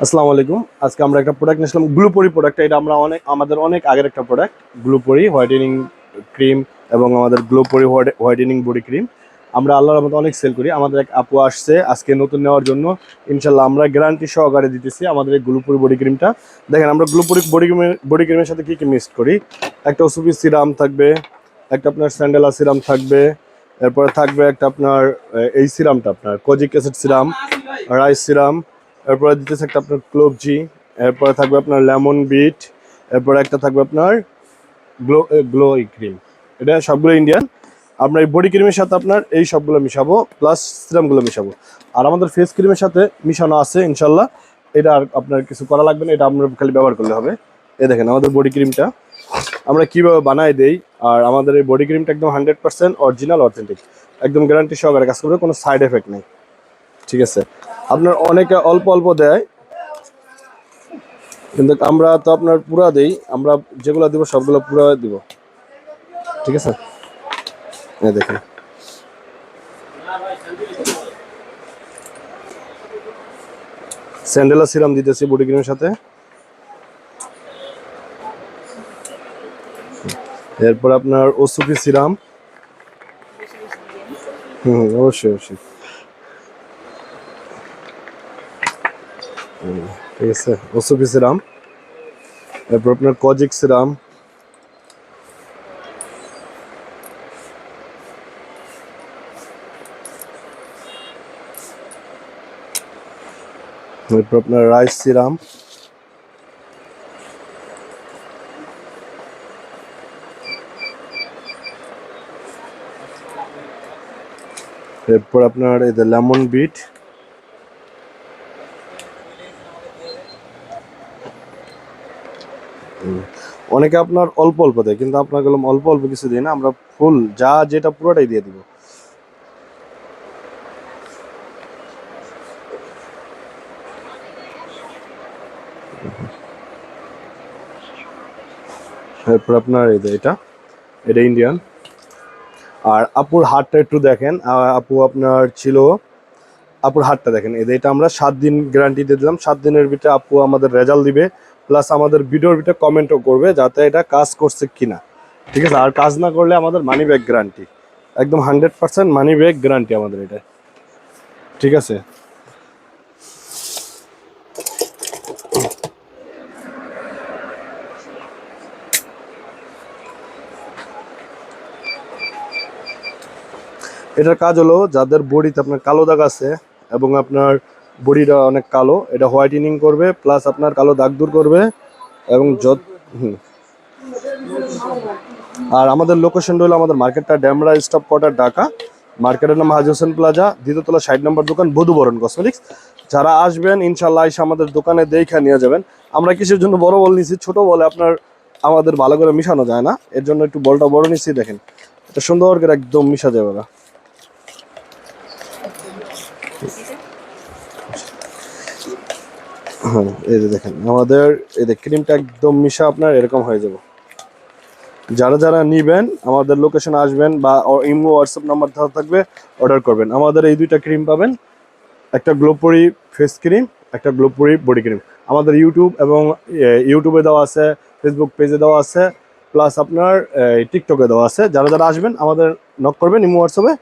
আসসালামু আলাইকুম। আজকে আমরা একটা প্রোডাক্ট নিয়েছিলাম, গ্লুপরি প্রোডাক্ট। এটা আমরা আমাদের অনেক আগের একটা প্রোডাক্ট, গ্লুপরি হোয়াইটেনিং ক্রিম এবং আমাদের গ্লুপরি হোয়াইটেনিং বডি ক্রিম। আমরা আল্লাহর রহমতে অনেক সেল করি। আমাদের এক আপু আসছে আজকে নতুন নেওয়ার জন্য। ইনশাল্লাহ আমরা গ্যারান্টি সহকারে দিতেছি আমাদের এই গ্লুপরি বডি ক্রিমটা। দেখেন আমরা গ্লুপরি বডি ক্রিমের সাথে কী কী মিক্সড করি। একটা ওসুপি সিরাম থাকবে, একটা আপনার স্যান্ডেলা সিরাম থাকবে, এরপরে থাকবে একটা আপনার এই সিরামটা আপনার kojic acid serum, rice serum, এরপরে দিতেছে একটা আপনার ক্লোভজি, এরপরে থাকবে আপনার লেমন বিট, এরপরে একটা থাকবে আপনার গ্লো ক্রিম। এটা সবগুলো ইন্ডিয়ান। আমরা এই বডি ক্রিমের সাথে আপনার এই সবগুলো মিশাবো, প্লাস সিরামগুলো মিশাবো। আর আমাদের ফেস ক্রিমের সাথে মিশানো আছে ইনশাল্লাহ। এটা আর আপনার কিছু করা লাগবে না, এটা আমরা খালি ব্যবহার করলে হবে। এই দেখেন আমাদের বডি ক্রিমটা আমরা কীভাবে বানাই দেই। আর আমাদের এই বডি ক্রিমটা একদম 100% অরিজিনাল অথেন্টিক, একদম গ্যারান্টি সহকারে কাজ করবে, কোনো সাইড এফেক্ট নেই। ঠিক আছে, আপনার অনেকে অল্প অল্প দেয়, কিন্তু আমরা তো আপনার পুরা দেই। আমরা যেগুলো দিব সবগুলো পুরা দিব। ঠিক আছে, এই দেখেন স্যান্ডেলা সিরাম দিতেছি বডি ক্রিমের সাথে। এরপর আপনার ওসুপি সিরাম। অবশ্যই অবশ্যই। ঠিক আছে, ওসুপি সিরাম। এরপর আপনার কজিক সিরাম। এরপর আপনার রাইস সিরাম। এরপর আপনার এই যে লেমন বিট। অনেকে আপনার অল্প অল্প দেয়, কিন্তু আপনার গেলাম অল্প অল্প কিছু দিই না, আমরা ফুল যা যেটা পুরোটাই দিয়ে দিব। এরপর আপনার এই যে এটা এটা ইন্ডিয়ান। আর আপুর হাতটা একটু দেখেন। আপু আপনার ছিল, আপুর হাতটা দেখেন। এটা আমরা 7 দিন গ্যারান্টি দিয়ে দিলাম। 7 দিনের ভিতরে আপু আমাদের রেজাল্ট দিবে, প্লাস আমাদের ভিডিওর ভিতরে কমেন্টও করবে যাতে এটা কাজ করছে কিনা। ঠিক আছে, আর কাজ না করলে আমাদের মানি ব্যাক গ্যারান্টি, একদম 100% মানি ব্যাক গ্যারান্টি আমাদের এটা। ঠিক আছে, এটার কাজ হলো যাদের বডিতে আপনার কালো দাগ আছে এবং আপনার বডিটা অনেক কালো, এটা হোয়াইটেনিং করবে, প্লাস আপনার কালো দাগ দূর করবে এবং আর আমাদের লোকেশন হলো আমাদের মার্কেটটা ড্যামরা স্টপ কোয়ার্টার, ঢাকা। মার্কেটের নাম হাজি হোসেন প্লাজা, দ্বিতীয়তলা 60 নম্বর দোকান, বধুবরণ কসমেটিক্স। যারা আসবেন ইনশাল্লাহ এসে আমাদের দোকানে দেখে নিয়ে যাবেন। আমরা কিসের জন্য বড় বল নিছি, ছোট বলে আপনার আমাদের ভালো করে মিশানো যায় না, এর জন্য একটু বলটা বড় নিচ্ছি। দেখেন এটা সুন্দর করে একদম মিশা যাবে না। হ্যাঁ, এই যে দেখেন আমাদের এই যে ক্রিমটা একদম মিশা আপনার এরকম হয়ে যাবে। যারা যারা নিবেন আমাদের লোকেশন আসবেন বা ইমো হোয়াটসঅ্যাপ নাম্বার দেওয়া থাকবে, অর্ডার করবেন। আমাদের এই দুইটা ক্রিম পাবেন, একটা গ্লোপরি ফেস ক্রিম, একটা গ্লোপরি বডি ক্রিম। আমাদের ইউটিউব এবং ইউটিউবে দেওয়া আছে, ফেসবুক পেজে দেওয়া আছে, প্লাস আপনার টিকটকে দেওয়া আছে। যারা যারা আসবেন আমাদের নক করবেন ইমো হোয়াটসঅ্যাপে,